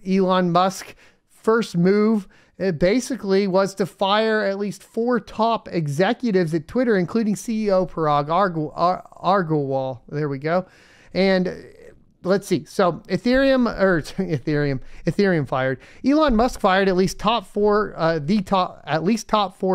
Elon Musk first move, it basically was to fire at least 4 top executives at Twitter, including CEO Parag Agrawal. There we go. And let's see. So Ethereum fired. Elon Musk fired at least top 4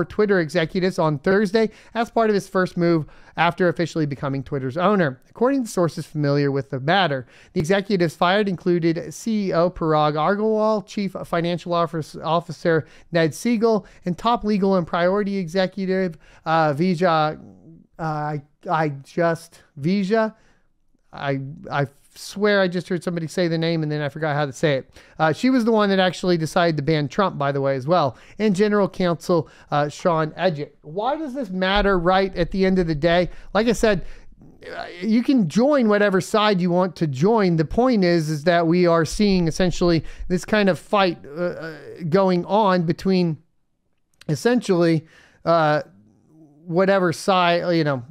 Twitter executives on Thursday as part of his first move after officially becoming Twitter's owner. According to sources familiar with the matter, the executives fired included CEO Parag Agrawal, Chief Financial Officer Ned Siegel, and top legal and priority executive Vijay. I swear I just heard somebody say the name and then I forgot how to say it. She was the one that actually decided to ban Trump, by the way, as well. And General Counsel Sean Edgett. Why does this matter right at the end of the day? Like I said, you can join whatever side you want to join. The point is that we are seeing essentially this kind of fight going on between essentially whatever side, you know,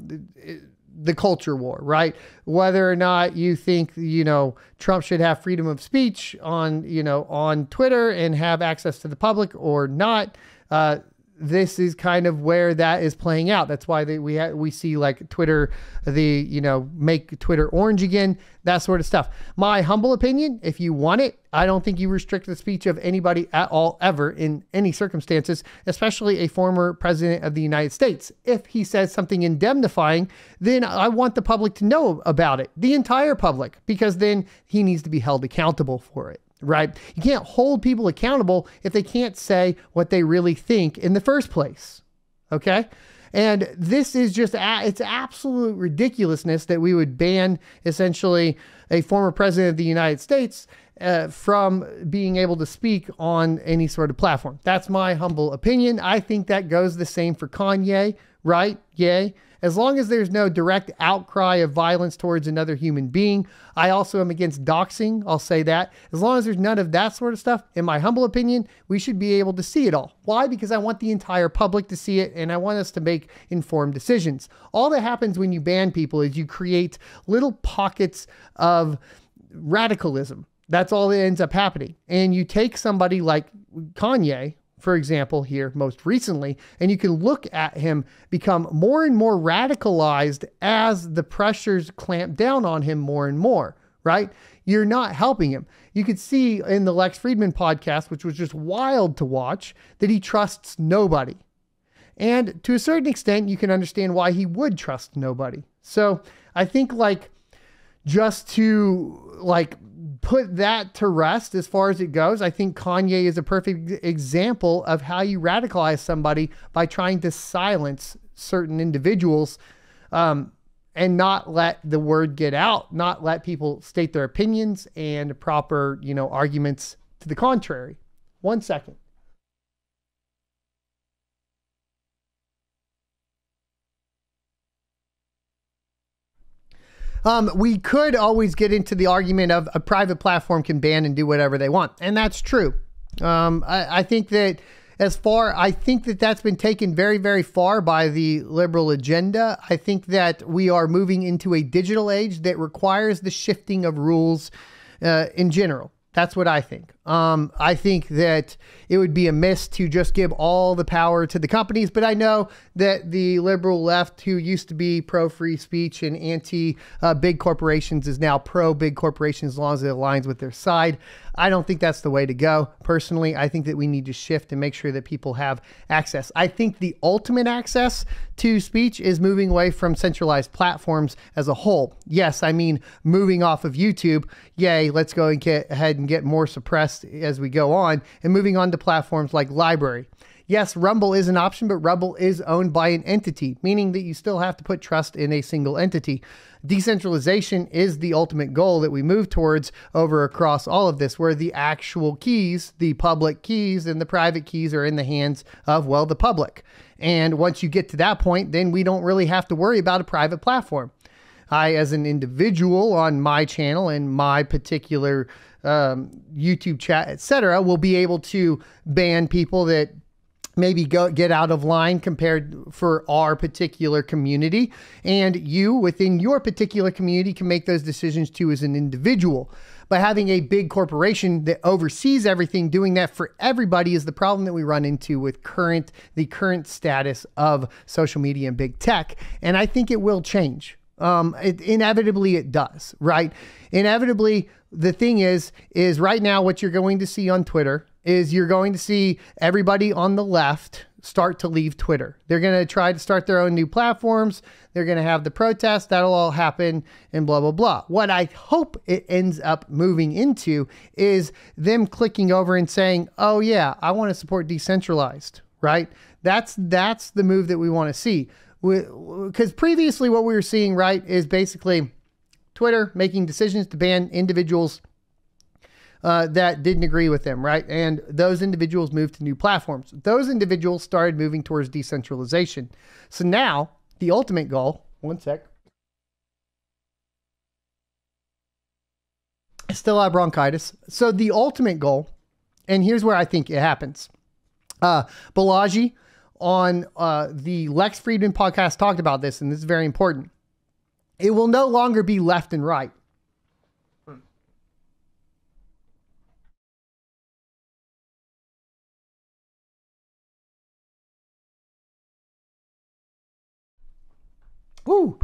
the culture war, right? Whether or not you think, you know, Trump should have freedom of speech on, you know, on Twitter and have access to the public or not. This is kind of where that is playing out. That's why we see like Twitter, make Twitter orange again, that sort of stuff. My humble opinion, if you want it, I don't think you restrict the speech of anybody at all, ever, in any circumstances, especially a former president of the United States. If he says something indemnifying, then I want the public to know about it, the entire public, because then he needs to be held accountable for it. Right? You can't hold people accountable if they can't say what they really think in the first place. Okay? And this is just, it's absolute ridiculousness that we would ban essentially a former president of the United States from being able to speak on any sort of platform. That's my humble opinion. I think that goes the same for Kanye, right? Yay. As long as there's no direct outcry of violence towards another human being. I also am against doxing. I'll say that. As long as there's none of that sort of stuff, in my humble opinion, we should be able to see it all. Why? Because I want the entire public to see it and I want us to make informed decisions. All that happens when you ban people is you create little pockets of radicalism. That's all that ends up happening. And you take somebody like Kanye, for example, here most recently, and you can look at him become more and more radicalized as the pressures clamp down on him more and more, right? You're not helping him. You could see in the Lex Fridman podcast, which was just wild to watch, that he trusts nobody. And to a certain extent, you can understand why he would trust nobody. So I think just to put that to rest as far as it goes, I think Kanye is a perfect example of how you radicalize somebody by trying to silence certain individuals and not let the word get out, not let people state their opinions and proper, arguments to the contrary. 1 second. We could always get into the argument of a private platform can ban and do whatever they want. And that's true. I think that that's been taken very, very far by the liberal agenda. I think that we are moving into a digital age that requires the shifting of rules in general. That's what I think. I think that it would be amiss to just give all the power to the companies, but I know that the liberal left, who used to be pro-free speech and anti-big corporations, is now pro-big corporations as long as it aligns with their side. I don't think that's the way to go. Personally, I think that we need to shift and make sure that people have access. I think the ultimate access to speech is moving away from centralized platforms as a whole. Yes, I mean moving off of YouTube. Yay, let's go and get ahead and get more suppressed as we go on, and moving on to platforms like Library. Yes, Rumble is an option, but Rumble is owned by an entity, meaning that you still have to put trust in a single entity. Decentralization is the ultimate goal that we move towards over across all of this, where the actual keys, the public keys and the private keys, are in the hands of, well, the public. And once you get to that point, then we don't really have to worry about a private platform. I, as an individual on my channel and my particular YouTube chat, etc., will be able to ban people that maybe get out of line compared for our particular community. And you within your particular community can make those decisions too as an individual. But having a big corporation that oversees everything, doing that for everybody, is the problem that we run into with the current status of social media and big tech. And I think it will change. Inevitably it does, right? Inevitably, the thing is right now what you're going to see on Twitter is you're going to see everybody on the left start to leave Twitter. They're going to try to start their own new platforms. They're going to have the protests. That'll all happen and blah, blah, blah. What I hope it ends up moving into is them clicking over and saying, oh yeah, I want to support decentralized, right? That's the move that we want to see. Because previously what we were seeing, right, is basically Twitter making decisions to ban individuals that didn't agree with them, right? And those individuals moved to new platforms. Those individuals started moving towards decentralization. So now the ultimate goal, one sec. I still have bronchitis. So the ultimate goal, and here's where I think it happens. Balaji on the Lex Friedman podcast talked about this, and this is very important. It will no longer be left and right. Woo.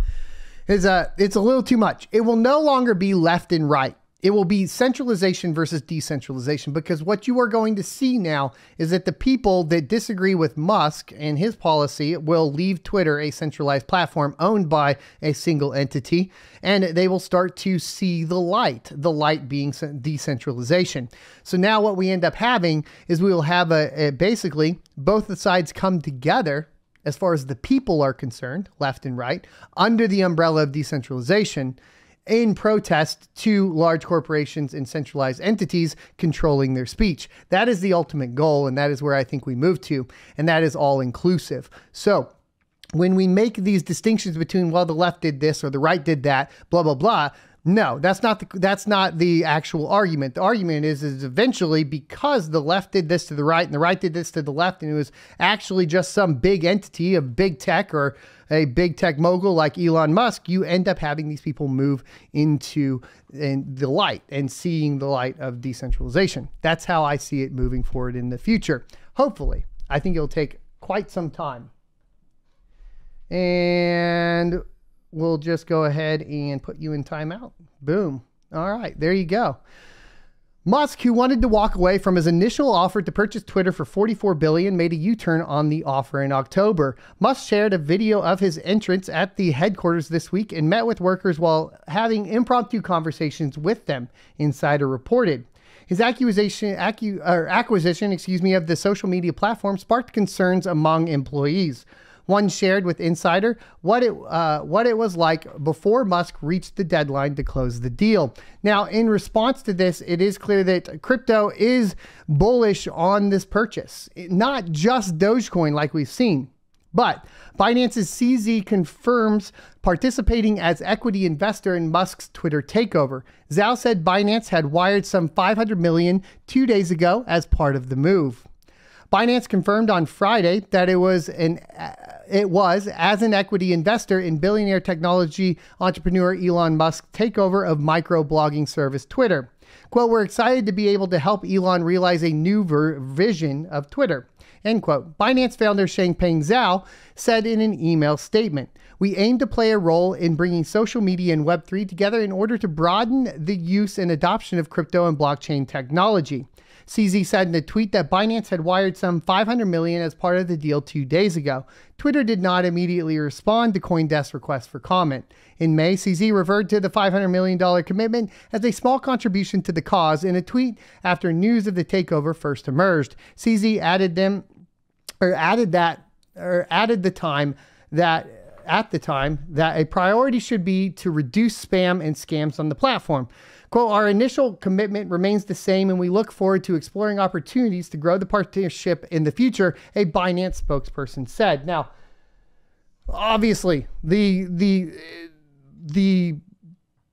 It's a little too much. It will no longer be left and right. It will be centralization versus decentralization, because what you are going to see now is that the people that disagree with Musk and his policy will leave Twitter, a centralized platform owned by a single entity, and they will start to see the light being decentralization. So now what we end up having is we will have basically both the sides come together as far as the people are concerned, left and right, under the umbrella of decentralization, in protest to large corporations and centralized entities controlling their speech. That is the ultimate goal, and that is where I think we move to, and that is all inclusive. So when we make these distinctions between, well, the left did this or the right did that, blah, blah, blah, no, that's not the actual argument. The argument is eventually, because the left did this to the right and the right did this to the left, and it was actually just some big entity of big tech or a big tech mogul like Elon Musk, you end up having these people move into the light and seeing the light of decentralization. That's how I see it moving forward in the future. Hopefully. I think it'll take quite some time. And we'll just go ahead and put you in timeout. Boom. All right, there you go. Musk, who wanted to walk away from his initial offer to purchase Twitter for $44 billion, made a U-turn on the offer in October. Musk shared a video of his entrance at the headquarters this week and met with workers while having impromptu conversations with them, Insider reported. His acquisition of the social media platform sparked concerns among employees. One shared with Insider what it was like before Musk reached the deadline to close the deal. Now, in response to this, it is clear that crypto is bullish on this purchase, not just Dogecoin like we've seen. But Binance's CZ confirms participating as equity investor in Musk's Twitter takeover. ZIL said Binance had wired some $500 million 2 days ago as part of the move. Binance confirmed on Friday that it was as an equity investor in billionaire technology entrepreneur Elon Musk's takeover of microblogging service Twitter. Quote, "We're excited to be able to help Elon realize a new vision of Twitter." End quote. Binance founder Changpeng Zhao said in an email statement, "We aim to play a role in bringing social media and Web3 together in order to broaden the use and adoption of crypto and blockchain technology." CZ said in a tweet that Binance had wired some $500 million as part of the deal 2 days ago. Twitter did not immediately respond to CoinDesk's request for comment. In May, CZ referred to the $500 million commitment as a small contribution to the cause in a tweet after news of the takeover first emerged. CZ added that a priority should be to reduce spam and scams on the platform. Quote, "Our initial commitment remains the same, and we look forward to exploring opportunities to grow the partnership in the future," a Binance spokesperson said. Now, obviously, the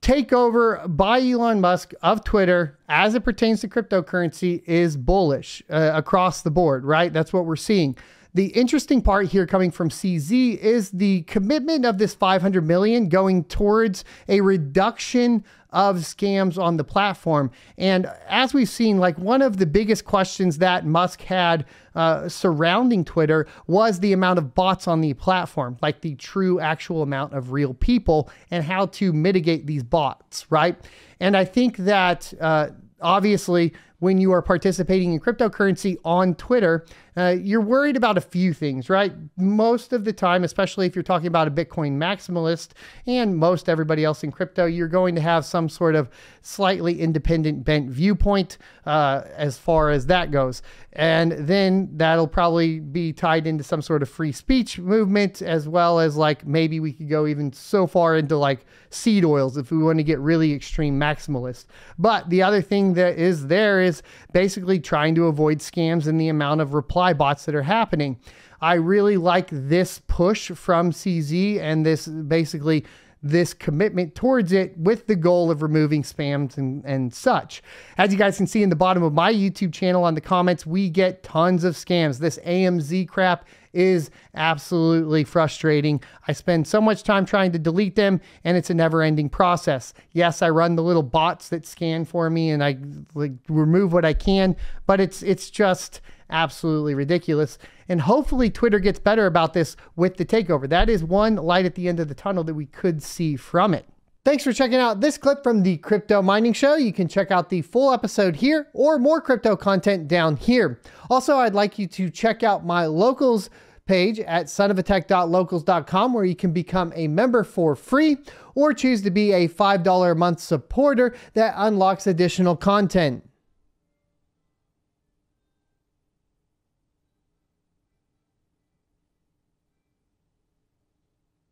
takeover by Elon Musk of Twitter as it pertains to cryptocurrency is bullish across the board, right? That's what we're seeing. The interesting part here coming from CZ is the commitment of this 500 million going towards a reduction of scams on the platform. And as we've seen, like one of the biggest questions that Musk had surrounding Twitter was the amount of bots on the platform, like the true actual amount of real people and how to mitigate these bots, right? And I think that obviously, when you are participating in cryptocurrency on Twitter, you're worried about a few things, right? Most of the time, especially if you're talking about a Bitcoin maximalist and most everybody else in crypto, you're going to have some sort of slightly independent bent viewpoint as far as that goes. And then that'll probably be tied into some sort of free speech movement, as well as like maybe we could go even so far into like seed oils if we want to get really extreme maximalist. But the other thing that is there is basically trying to avoid scams and the amount of reply bots that are happening. I really like this push from CZ and this commitment towards it with the goal of removing spams and such. As you guys can see in the bottom of my YouTube channel on the comments, we get tons of scams. This AMZ crap is absolutely frustrating. I spend so much time trying to delete them and it's a never-ending process. Yes, I run the little bots that scan for me and I like remove what I can, but it's just absolutely ridiculous. And hopefully Twitter gets better about this with the takeover. That is one light at the end of the tunnel that we could see from it. Thanks for checking out this clip from the Crypto Mining Show. You can check out the full episode here or more crypto content down here. Also, I'd like you to check out my locals page at sonofatech.locals.com where you can become a member for free or choose to be a $5 a month supporter that unlocks additional content.